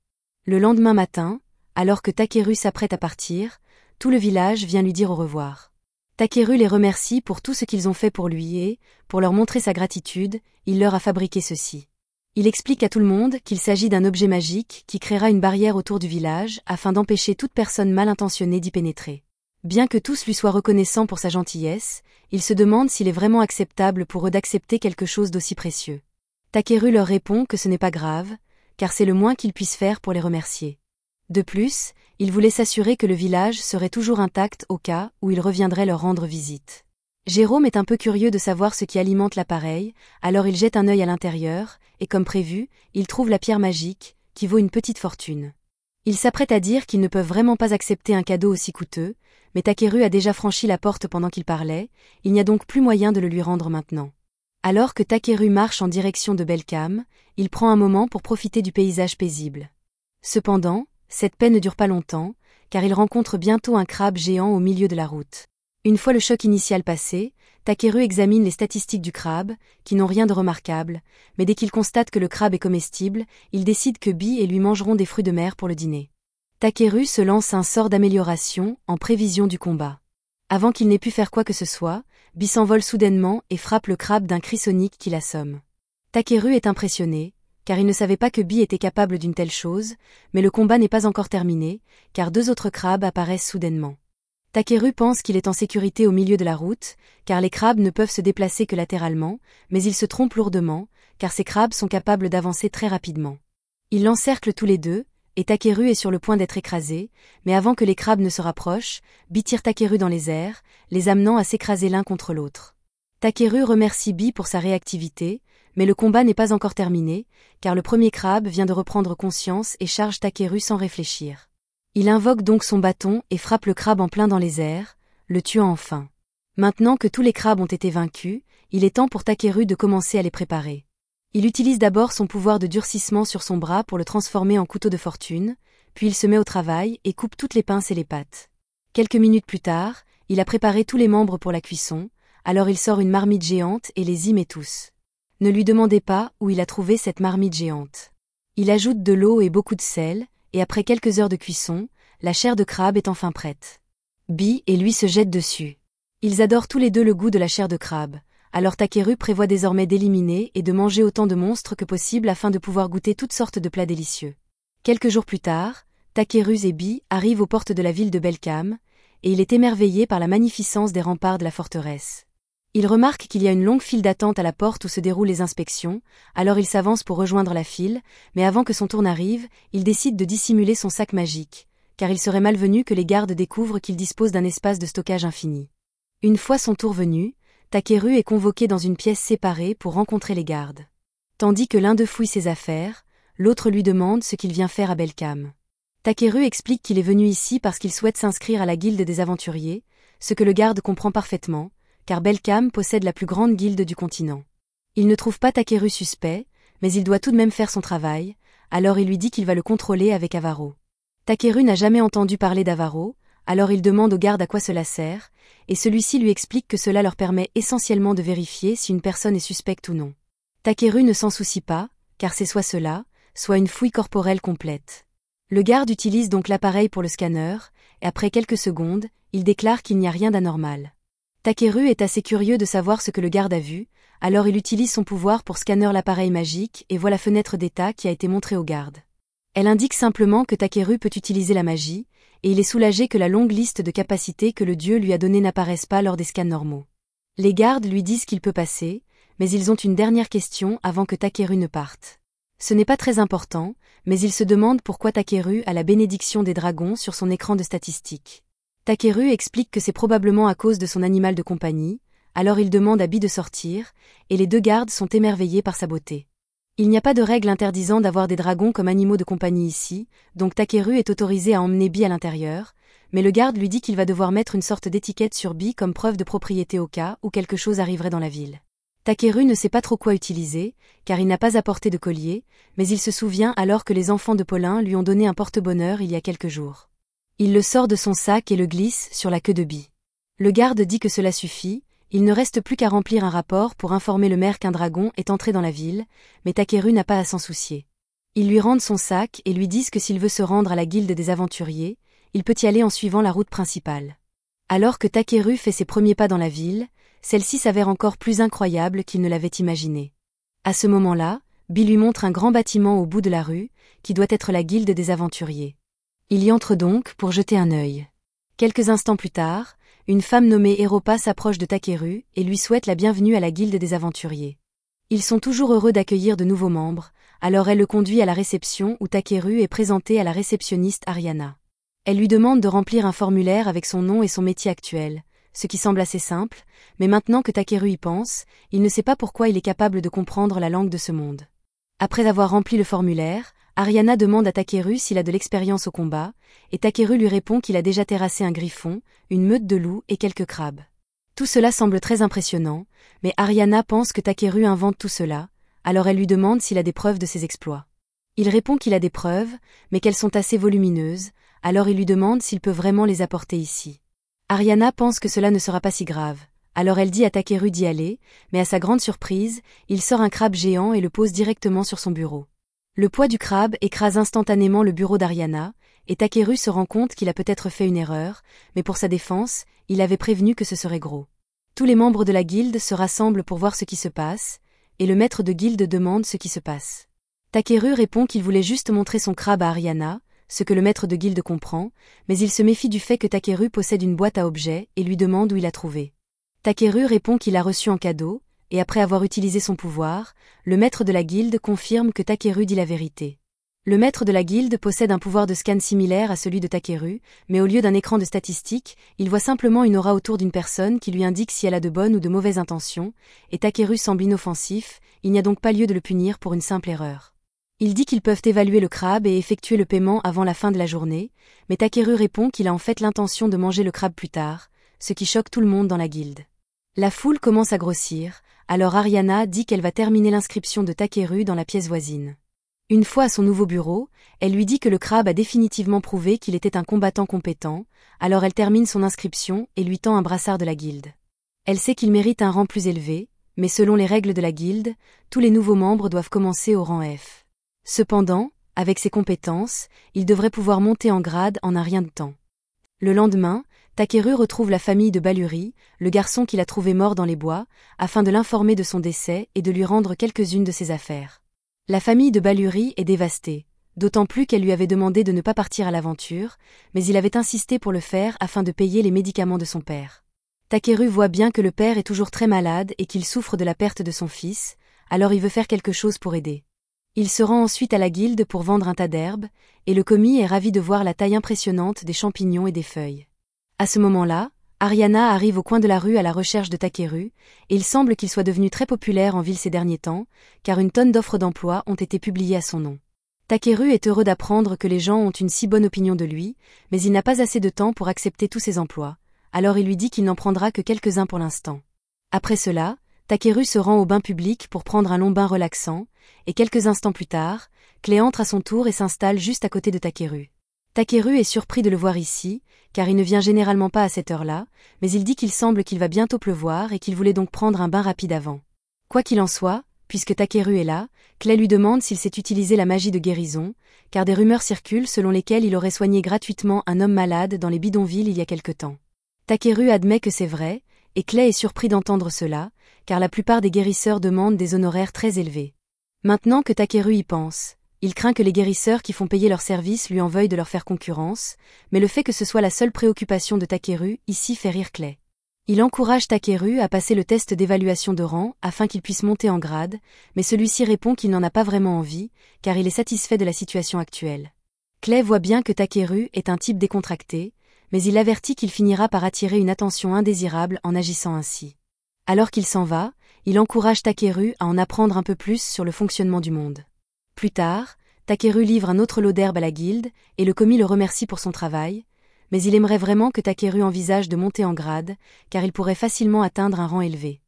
Speaker 1: Le lendemain matin, alors que Takeru s'apprête à partir, tout le village vient lui dire au revoir. Takeru les remercie pour tout ce qu'ils ont fait pour lui et, pour leur montrer sa gratitude, il leur a fabriqué ceci. Il explique à tout le monde qu'il s'agit d'un objet magique qui créera une barrière autour du village afin d'empêcher toute personne mal intentionnée d'y pénétrer. Bien que tous lui soient reconnaissants pour sa gentillesse, il se demande s'il est vraiment acceptable pour eux d'accepter quelque chose d'aussi précieux. Takeru leur répond que ce n'est pas grave, car c'est le moins qu'ils puissent faire pour les remercier. De plus, il voulait s'assurer que le village serait toujours intact au cas où il reviendrait leur rendre visite. Jérôme est un peu curieux de savoir ce qui alimente l'appareil, alors il jette un œil à l'intérieur, et comme prévu, il trouve la pierre magique, qui vaut une petite fortune. Il s'apprête à dire qu'ils ne peuvent vraiment pas accepter un cadeau aussi coûteux, mais Takeru a déjà franchi la porte pendant qu'il parlait, il n'y a donc plus moyen de le lui rendre maintenant. Alors que Takeru marche en direction de Belcam, il prend un moment pour profiter du paysage paisible. Cependant, cette paix ne dure pas longtemps, car il rencontre bientôt un crabe géant au milieu de la route. Une fois le choc initial passé, Takeru examine les statistiques du crabe, qui n'ont rien de remarquable, mais dès qu'il constate que le crabe est comestible, il décide que Bi et lui mangeront des fruits de mer pour le dîner. Takeru se lance un sort d'amélioration en prévision du combat. Avant qu'il n'ait pu faire quoi que ce soit, Bi s'envole soudainement et frappe le crabe d'un cri sonique qui l'assomme. Takeru est impressionné, car il ne savait pas que Bi était capable d'une telle chose, mais le combat n'est pas encore terminé, car deux autres crabes apparaissent soudainement. Takeru pense qu'il est en sécurité au milieu de la route, car les crabes ne peuvent se déplacer que latéralement, mais il se trompe lourdement, car ces crabes sont capables d'avancer très rapidement. Ils l'encerclent tous les deux, et Takeru est sur le point d'être écrasé, mais avant que les crabes ne se rapprochent, Bi tire Takeru dans les airs, les amenant à s'écraser l'un contre l'autre. Takeru remercie Bi pour sa réactivité, mais le combat n'est pas encore terminé, car le premier crabe vient de reprendre conscience et charge Takeru sans réfléchir. Il invoque donc son bâton et frappe le crabe en plein dans les airs, le tuant enfin. Maintenant que tous les crabes ont été vaincus, il est temps pour Takeru de commencer à les préparer. Il utilise d'abord son pouvoir de durcissement sur son bras pour le transformer en couteau de fortune, puis il se met au travail et coupe toutes les pinces et les pattes. Quelques minutes plus tard, il a préparé tous les membres pour la cuisson, alors il sort une marmite géante et les y met tous. Ne lui demandez pas où il a trouvé cette marmite géante. Il ajoute de l'eau et beaucoup de sel, et après quelques heures de cuisson, la chair de crabe est enfin prête. Bi et lui se jettent dessus. Ils adorent tous les deux le goût de la chair de crabe, alors Takeru prévoit désormais d'éliminer et de manger autant de monstres que possible afin de pouvoir goûter toutes sortes de plats délicieux. Quelques jours plus tard, Takeru et Bi arrivent aux portes de la ville de Belcam, et il est émerveillé par la magnificence des remparts de la forteresse. Il remarque qu'il y a une longue file d'attente à la porte où se déroulent les inspections, alors il s'avance pour rejoindre la file, mais avant que son tour n'arrive, il décide de dissimuler son sac magique, car il serait malvenu que les gardes découvrent qu'il dispose d'un espace de stockage infini. Une fois son tour venu, Takeru est convoqué dans une pièce séparée pour rencontrer les gardes. Tandis que l'un d'eux fouille ses affaires, l'autre lui demande ce qu'il vient faire à Belcam. Takeru explique qu'il est venu ici parce qu'il souhaite s'inscrire à la guilde des aventuriers, ce que le garde comprend parfaitement, car Belcam possède la plus grande guilde du continent. Il ne trouve pas Takeru suspect, mais il doit tout de même faire son travail, alors il lui dit qu'il va le contrôler avec Avaro. Takeru n'a jamais entendu parler d'Avaro, alors il demande au garde à quoi cela sert, et celui-ci lui explique que cela leur permet essentiellement de vérifier si une personne est suspecte ou non. Takeru ne s'en soucie pas, car c'est soit cela, soit une fouille corporelle complète. Le garde utilise donc l'appareil pour le scanner, et après quelques secondes, il déclare qu'il n'y a rien d'anormal. Takeru est assez curieux de savoir ce que le garde a vu, alors il utilise son pouvoir pour scanner l'appareil magique et voit la fenêtre d'état qui a été montrée au garde. Elle indique simplement que Takeru peut utiliser la magie, et il est soulagé que la longue liste de capacités que le dieu lui a donnée n'apparaisse pas lors des scans normaux. Les gardes lui disent qu'il peut passer, mais ils ont une dernière question avant que Takeru ne parte. Ce n'est pas très important, mais ils se demandent pourquoi Takeru a la bénédiction des dragons sur son écran de statistiques. Takeru explique que c'est probablement à cause de son animal de compagnie, alors il demande à Bi de sortir, et les deux gardes sont émerveillés par sa beauté. Il n'y a pas de règle interdisant d'avoir des dragons comme animaux de compagnie ici, donc Takeru est autorisé à emmener Bi à l'intérieur, mais le garde lui dit qu'il va devoir mettre une sorte d'étiquette sur Bi comme preuve de propriété au cas où quelque chose arriverait dans la ville. Takeru ne sait pas trop quoi utiliser, car il n'a pas apporté de collier, mais il se souvient alors que les enfants de Paulin lui ont donné un porte-bonheur il y a quelques jours. Il le sort de son sac et le glisse sur la queue de Bi. Le garde dit que cela suffit, il ne reste plus qu'à remplir un rapport pour informer le maire qu'un dragon est entré dans la ville, mais Takeru n'a pas à s'en soucier. Ils lui rendent son sac et lui disent que s'il veut se rendre à la guilde des aventuriers, il peut y aller en suivant la route principale. Alors que Takeru fait ses premiers pas dans la ville, celle-ci s'avère encore plus incroyable qu'il ne l'avait imaginé. À ce moment-là, Bi lui montre un grand bâtiment au bout de la rue, qui doit être la guilde des aventuriers. Il y entre donc pour jeter un œil. Quelques instants plus tard, une femme nommée Europa s'approche de Takeru et lui souhaite la bienvenue à la guilde des aventuriers. Ils sont toujours heureux d'accueillir de nouveaux membres, alors elle le conduit à la réception où Takeru est présenté à la réceptionniste Ariana. Elle lui demande de remplir un formulaire avec son nom et son métier actuel, ce qui semble assez simple, mais maintenant que Takeru y pense, il ne sait pas pourquoi il est capable de comprendre la langue de ce monde. Après avoir rempli le formulaire, Ariana demande à Takeru s'il a de l'expérience au combat, et Takeru lui répond qu'il a déjà terrassé un griffon, une meute de loups et quelques crabes. Tout cela semble très impressionnant, mais Ariana pense que Takeru invente tout cela, alors elle lui demande s'il a des preuves de ses exploits. Il répond qu'il a des preuves, mais qu'elles sont assez volumineuses, alors il lui demande s'il peut vraiment les apporter ici. Ariana pense que cela ne sera pas si grave, alors elle dit à Takeru d'y aller, mais à sa grande surprise, il sort un crabe géant et le pose directement sur son bureau. Le poids du crabe écrase instantanément le bureau d'Ariana, et Takeru se rend compte qu'il a peut-être fait une erreur, mais pour sa défense, il avait prévenu que ce serait gros. Tous les membres de la guilde se rassemblent pour voir ce qui se passe, et le maître de guilde demande ce qui se passe. Takeru répond qu'il voulait juste montrer son crabe à Ariana, ce que le maître de guilde comprend, mais il se méfie du fait que Takeru possède une boîte à objets et lui demande où il l'a trouvée. Takeru répond qu'il l'a reçue en cadeau, et après avoir utilisé son pouvoir, le maître de la guilde confirme que Takeru dit la vérité. Le maître de la guilde possède un pouvoir de scan similaire à celui de Takeru, mais au lieu d'un écran de statistiques, il voit simplement une aura autour d'une personne qui lui indique si elle a de bonnes ou de mauvaises intentions, et Takeru semble inoffensif, il n'y a donc pas lieu de le punir pour une simple erreur. Il dit qu'ils peuvent évaluer le crabe et effectuer le paiement avant la fin de la journée, mais Takeru répond qu'il a en fait l'intention de manger le crabe plus tard, ce qui choque tout le monde dans la guilde. La foule commence à grossir, alors Ariana dit qu'elle va terminer l'inscription de Takeru dans la pièce voisine. Une fois à son nouveau bureau, elle lui dit que le crabe a définitivement prouvé qu'il était un combattant compétent, alors elle termine son inscription et lui tend un brassard de la guilde. Elle sait qu'il mérite un rang plus élevé, mais selon les règles de la guilde, tous les nouveaux membres doivent commencer au rang F. Cependant, avec ses compétences, il devrait pouvoir monter en grade en un rien de temps. Le lendemain, Takeru retrouve la famille de Balluri, le garçon qu'il a trouvé mort dans les bois, afin de l'informer de son décès et de lui rendre quelques-unes de ses affaires. La famille de Balluri est dévastée, d'autant plus qu'elle lui avait demandé de ne pas partir à l'aventure, mais il avait insisté pour le faire afin de payer les médicaments de son père. Takeru voit bien que le père est toujours très malade et qu'il souffre de la perte de son fils, alors il veut faire quelque chose pour aider. Il se rend ensuite à la guilde pour vendre un tas d'herbes, et le commis est ravi de voir la taille impressionnante des champignons et des feuilles. À ce moment-là, Ariana arrive au coin de la rue à la recherche de Takeru, et il semble qu'il soit devenu très populaire en ville ces derniers temps, car une tonne d'offres d'emploi ont été publiées à son nom. Takeru est heureux d'apprendre que les gens ont une si bonne opinion de lui, mais il n'a pas assez de temps pour accepter tous ces emplois, alors il lui dit qu'il n'en prendra que quelques-uns pour l'instant. Après cela, Takeru se rend au bain public pour prendre un long bain relaxant, et quelques instants plus tard, Clé entre à son tour et s'installe juste à côté de Takeru. Takeru est surpris de le voir ici, car il ne vient généralement pas à cette heure-là, mais il dit qu'il semble qu'il va bientôt pleuvoir et qu'il voulait donc prendre un bain rapide avant. Quoi qu'il en soit, Puisque Takeru est là, Clay lui demande s'il sait utiliser la magie de guérison, car des rumeurs circulent selon lesquelles il aurait soigné gratuitement un homme malade dans les bidonvilles il y a quelque temps. Takeru admet que c'est vrai, et Clay est surpris d'entendre cela, car la plupart des guérisseurs demandent des honoraires très élevés. Maintenant que Takeru y pense, il craint que les guérisseurs qui font payer leurs services lui en veuillent de leur faire concurrence, mais le fait que ce soit la seule préoccupation de Takeru ici fait rire Clay. Il encourage Takeru à passer le test d'évaluation de rang afin qu'il puisse monter en grade, mais celui-ci répond qu'il n'en a pas vraiment envie, car il est satisfait de la situation actuelle. Clay voit bien que Takeru est un type décontracté, mais il avertit qu'il finira par attirer une attention indésirable en agissant ainsi. Alors qu'il s'en va, il encourage Takeru à en apprendre un peu plus sur le fonctionnement du monde. Plus tard, Takeru livre un autre lot d'herbe à la guilde, et le commis le remercie pour son travail, mais il aimerait vraiment que Takeru envisage de monter en grade, car il pourrait facilement atteindre un rang élevé.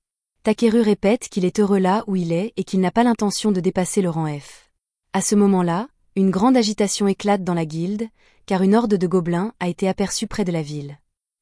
Speaker 1: Takeru répète qu'il est heureux là où il est et qu'il n'a pas l'intention de dépasser le rang F. À ce moment-là, une grande agitation éclate dans la guilde, car une horde de gobelins a été aperçue près de la ville.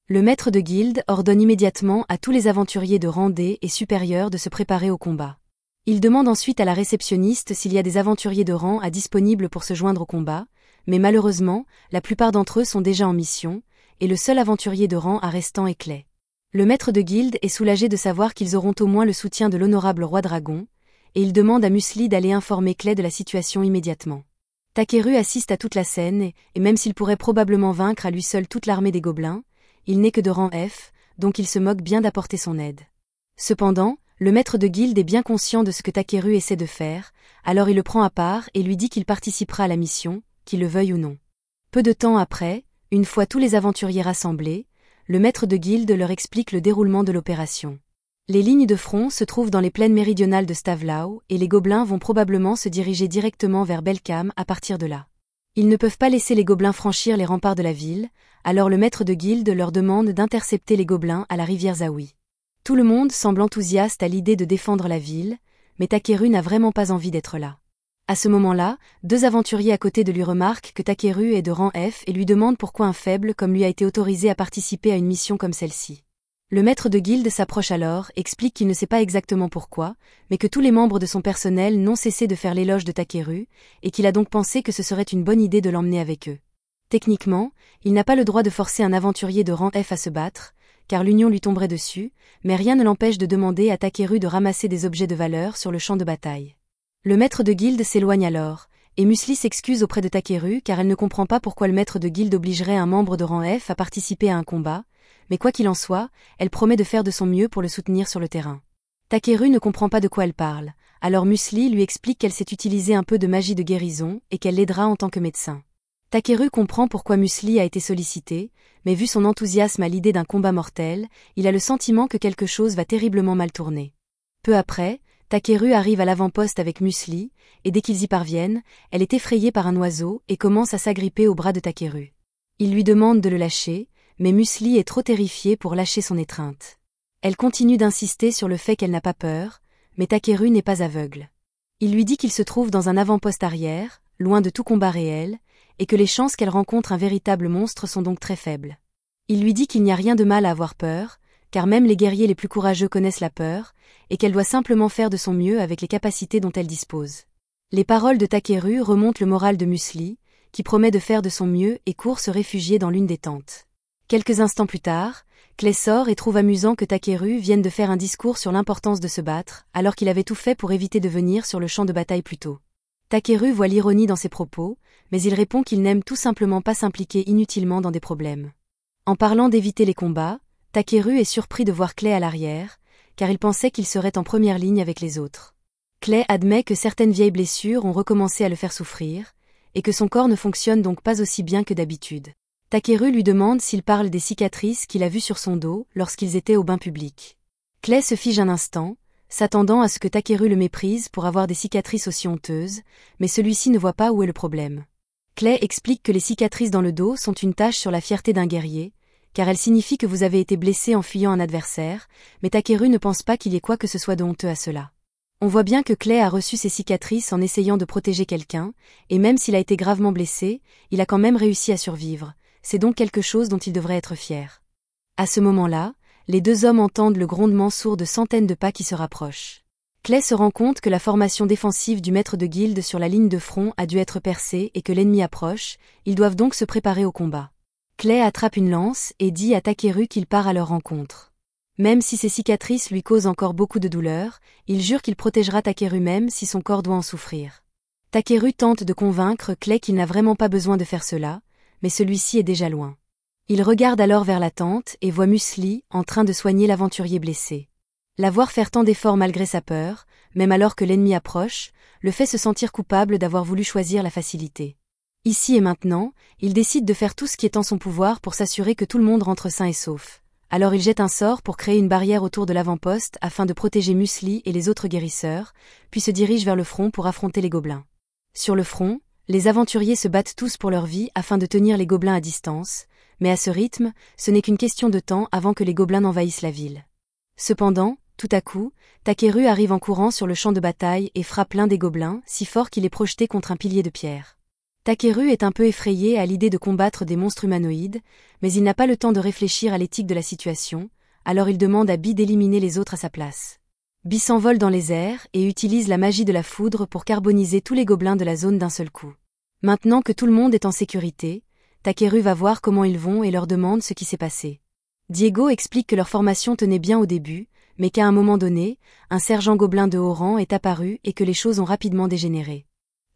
Speaker 1: Le maître de guilde ordonne immédiatement à tous les aventuriers de rang D et supérieur de se préparer au combat. Il demande ensuite à la réceptionniste s'il y a des aventuriers de rang à disponibles pour se joindre au combat, mais malheureusement, la plupart d'entre eux sont déjà en mission, et le seul aventurier de rang à restant est Clay. Le maître de guilde est soulagé de savoir qu'ils auront au moins le soutien de l'honorable roi dragon, et il demande à Musli d'aller informer Clay de la situation immédiatement. Takeru assiste à toute la scène, et même s'il pourrait probablement vaincre à lui seul toute l'armée des gobelins, il n'est que de rang F, donc il se moque bien d'apporter son aide. Cependant, le maître de guilde est bien conscient de ce que Takeru essaie de faire, alors il le prend à part et lui dit qu'il participera à la mission, qu'il le veuille ou non. Peu de temps après, une fois tous les aventuriers rassemblés, le maître de guilde leur explique le déroulement de l'opération. Les lignes de front se trouvent dans les plaines méridionales de Stavlau et les gobelins vont probablement se diriger directement vers Belcam à partir de là. Ils ne peuvent pas laisser les gobelins franchir les remparts de la ville, alors le maître de guilde leur demande d'intercepter les gobelins à la rivière Zawi. Tout le monde semble enthousiaste à l'idée de défendre la ville, mais Takeru n'a vraiment pas envie d'être là. À ce moment-là, deux aventuriers à côté de lui remarquent que Takeru est de rang F et lui demandent pourquoi un faible comme lui a été autorisé à participer à une mission comme celle-ci. Le maître de guilde s'approche alors, explique qu'il ne sait pas exactement pourquoi, mais que tous les membres de son personnel n'ont cessé de faire l'éloge de Takeru, et qu'il a donc pensé que ce serait une bonne idée de l'emmener avec eux. Techniquement, il n'a pas le droit de forcer un aventurier de rang F à se battre, car l'union lui tomberait dessus, mais rien ne l'empêche de demander à Takeru de ramasser des objets de valeur sur le champ de bataille. Le maître de guilde s'éloigne alors, et Musli s'excuse auprès de Takeru car elle ne comprend pas pourquoi le maître de guilde obligerait un membre de rang F à participer à un combat, mais quoi qu'il en soit, elle promet de faire de son mieux pour le soutenir sur le terrain. Takeru ne comprend pas de quoi elle parle, alors Musli lui explique qu'elle sait utiliser un peu de magie de guérison et qu'elle l'aidera en tant que médecin. Takeru comprend pourquoi Musli a été sollicité, mais vu son enthousiasme à l'idée d'un combat mortel, il a le sentiment que quelque chose va terriblement mal tourner. Peu après, Takeru arrive à l'avant-poste avec Musli, et dès qu'ils y parviennent, elle est effrayée par un oiseau et commence à s'agripper au bras de Takeru. Il lui demande de le lâcher, mais Musli est trop terrifiée pour lâcher son étreinte. Elle continue d'insister sur le fait qu'elle n'a pas peur, mais Takeru n'est pas aveugle. Il lui dit qu'il se trouve dans un avant-poste arrière, loin de tout combat réel, et que les chances qu'elle rencontre un véritable monstre sont donc très faibles. Il lui dit qu'il n'y a rien de mal à avoir peur, car même les guerriers les plus courageux connaissent la peur, et qu'elle doit simplement faire de son mieux avec les capacités dont elle dispose. Les paroles de Takeru remontent le moral de Musli, qui promet de faire de son mieux et court se réfugier dans l'une des tentes. Quelques instants plus tard, Clay sort et trouve amusant que Takeru vienne de faire un discours sur l'importance de se battre, alors qu'il avait tout fait pour éviter de venir sur le champ de bataille plus tôt. Takeru voit l'ironie dans ses propos, mais il répond qu'il n'aime tout simplement pas s'impliquer inutilement dans des problèmes. En parlant d'éviter les combats, Takeru est surpris de voir Clay à l'arrière, car il pensait qu'il serait en première ligne avec les autres. Clay admet que certaines vieilles blessures ont recommencé à le faire souffrir, et que son corps ne fonctionne donc pas aussi bien que d'habitude. Takeru lui demande s'il parle des cicatrices qu'il a vues sur son dos lorsqu'ils étaient au bain public. Clay se fige un instant, s'attendant à ce que Takeru le méprise pour avoir des cicatrices aussi honteuses, mais celui-ci ne voit pas où est le problème. Clay explique que les cicatrices dans le dos sont une tache sur la fierté d'un guerrier, car elles signifient que vous avez été blessé en fuyant un adversaire, mais Takeru ne pense pas qu'il y ait quoi que ce soit de honteux à cela. On voit bien que Clay a reçu ses cicatrices en essayant de protéger quelqu'un, et même s'il a été gravement blessé, il a quand même réussi à survivre, c'est donc quelque chose dont il devrait être fier. À ce moment-là, les deux hommes entendent le grondement sourd de centaines de pas qui se rapprochent. Clay se rend compte que la formation défensive du maître de guilde sur la ligne de front a dû être percée et que l'ennemi approche, ils doivent donc se préparer au combat. Clay attrape une lance et dit à Takeru qu'il part à leur rencontre. Même si ses cicatrices lui causent encore beaucoup de douleur, il jure qu'il protégera Takeru même si son corps doit en souffrir. Takeru tente de convaincre Clay qu'il n'a vraiment pas besoin de faire cela, mais celui-ci est déjà loin. Il regarde alors vers la tente et voit Musli en train de soigner l'aventurier blessé. La voir faire tant d'efforts malgré sa peur, même alors que l'ennemi approche, le fait se sentir coupable d'avoir voulu choisir la facilité. Ici et maintenant, il décide de faire tout ce qui est en son pouvoir pour s'assurer que tout le monde rentre sain et sauf. Alors il jette un sort pour créer une barrière autour de l'avant-poste afin de protéger Musli et les autres guérisseurs, puis se dirige vers le front pour affronter les gobelins. Sur le front, les aventuriers se battent tous pour leur vie afin de tenir les gobelins à distance, mais à ce rythme, ce n'est qu'une question de temps avant que les gobelins n'envahissent la ville. Cependant, tout à coup, Takeru arrive en courant sur le champ de bataille et frappe l'un des gobelins, si fort qu'il est projeté contre un pilier de pierre. Takeru est un peu effrayé à l'idée de combattre des monstres humanoïdes, mais il n'a pas le temps de réfléchir à l'éthique de la situation, alors il demande à Bi d'éliminer les autres à sa place. Bi s'envole dans les airs et utilise la magie de la foudre pour carboniser tous les gobelins de la zone d'un seul coup. Maintenant que tout le monde est en sécurité, Takeru va voir comment ils vont et leur demande ce qui s'est passé. Diego explique que leur formation tenait bien au début, mais qu'à un moment donné, un sergent gobelin de haut rang est apparu et que les choses ont rapidement dégénéré.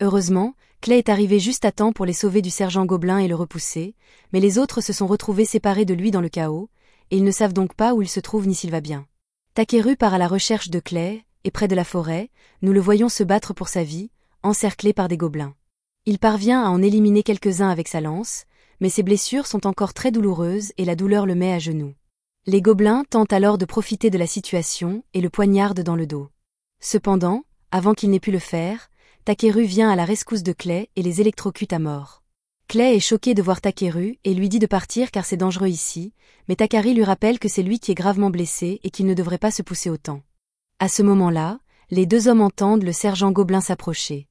Speaker 1: Heureusement, Clay est arrivé juste à temps pour les sauver du sergent gobelin et le repousser, mais les autres se sont retrouvés séparés de lui dans le chaos, et ils ne savent donc pas où il se trouve ni s'il va bien. Takeru part à la recherche de Clay, et près de la forêt, nous le voyons se battre pour sa vie, encerclé par des gobelins. Il parvient à en éliminer quelques-uns avec sa lance, mais ses blessures sont encore très douloureuses et la douleur le met à genoux. Les gobelins tentent alors de profiter de la situation et le poignardent dans le dos. Cependant, avant qu'il n'ait pu le faire, Takeru vient à la rescousse de Clay et les électrocute à mort. Clay est choqué de voir Takeru et lui dit de partir car c'est dangereux ici, mais Takari lui rappelle que c'est lui qui est gravement blessé et qu'il ne devrait pas se pousser autant. À ce moment-là, les deux hommes entendent le sergent gobelin s'approcher.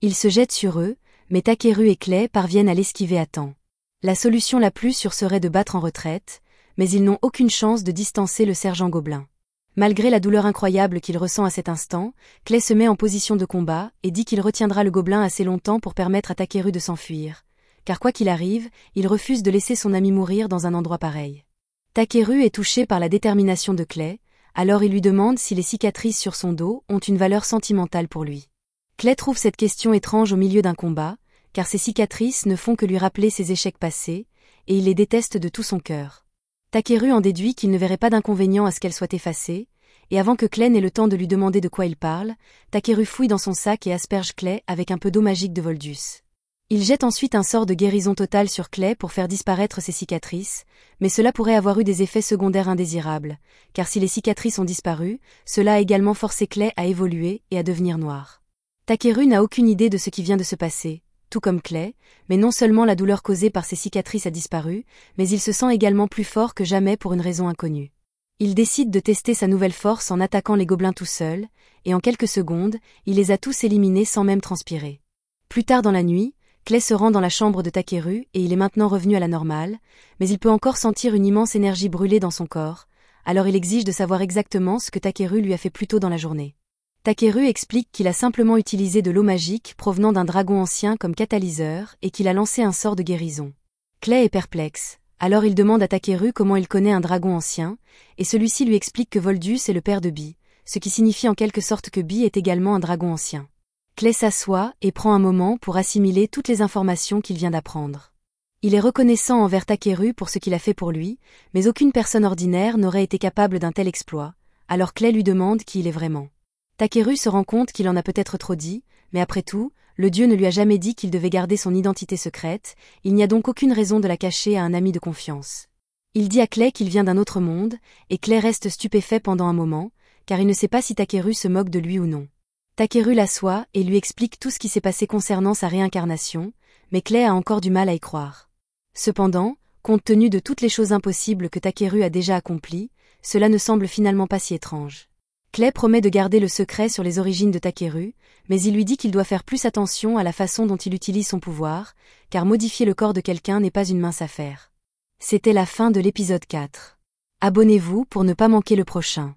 Speaker 1: Ils se jettent sur eux, mais Takeru et Clay parviennent à l'esquiver à temps. La solution la plus sûre serait de battre en retraite, mais ils n'ont aucune chance de distancer le sergent gobelin. Malgré la douleur incroyable qu'il ressent à cet instant, Clay se met en position de combat et dit qu'il retiendra le gobelin assez longtemps pour permettre à Takeru de s'enfuir. Car quoi qu'il arrive, il refuse de laisser son ami mourir dans un endroit pareil. Takeru est touché par la détermination de Clay, alors il lui demande si les cicatrices sur son dos ont une valeur sentimentale pour lui. Clay trouve cette question étrange au milieu d'un combat, car ces cicatrices ne font que lui rappeler ses échecs passés, et il les déteste de tout son cœur. Takeru en déduit qu'il ne verrait pas d'inconvénient à ce qu'elles soient effacées, et avant que Clay n'ait le temps de lui demander de quoi il parle, Takeru fouille dans son sac et asperge Clay avec un peu d'eau magique de Voldus. Il jette ensuite un sort de guérison totale sur Clay pour faire disparaître ses cicatrices, mais cela pourrait avoir eu des effets secondaires indésirables, car si les cicatrices ont disparu, cela a également forcé Clay à évoluer et à devenir noir. Takeru n'a aucune idée de ce qui vient de se passer, tout comme Clay, mais non seulement la douleur causée par ses cicatrices a disparu, mais il se sent également plus fort que jamais pour une raison inconnue. Il décide de tester sa nouvelle force en attaquant les gobelins tout seul, et en quelques secondes, il les a tous éliminés sans même transpirer. Plus tard dans la nuit, Clay se rend dans la chambre de Takeru et il est maintenant revenu à la normale, mais il peut encore sentir une immense énergie brûler dans son corps, alors il exige de savoir exactement ce que Takeru lui a fait plus tôt dans la journée. Takeru explique qu'il a simplement utilisé de l'eau magique provenant d'un dragon ancien comme catalyseur et qu'il a lancé un sort de guérison. Clay est perplexe, alors il demande à Takeru comment il connaît un dragon ancien, et celui-ci lui explique que Voldus est le père de Bi, ce qui signifie en quelque sorte que Bi est également un dragon ancien. Clay s'assoit et prend un moment pour assimiler toutes les informations qu'il vient d'apprendre. Il est reconnaissant envers Takeru pour ce qu'il a fait pour lui, mais aucune personne ordinaire n'aurait été capable d'un tel exploit, alors Clay lui demande qui il est vraiment. Takeru se rend compte qu'il en a peut-être trop dit, mais après tout, le dieu ne lui a jamais dit qu'il devait garder son identité secrète, il n'y a donc aucune raison de la cacher à un ami de confiance. Il dit à Clay qu'il vient d'un autre monde, et Clay reste stupéfait pendant un moment, car il ne sait pas si Takeru se moque de lui ou non. Takeru l'assoit et lui explique tout ce qui s'est passé concernant sa réincarnation, mais Clay a encore du mal à y croire. Cependant, compte tenu de toutes les choses impossibles que Takeru a déjà accomplies, cela ne semble finalement pas si étrange. Clay promet de garder le secret sur les origines de Takeru, mais il lui dit qu'il doit faire plus attention à la façon dont il utilise son pouvoir, car modifier le corps de quelqu'un n'est pas une mince affaire. C'était la fin de l'épisode 4. Abonnez-vous pour ne pas manquer le prochain.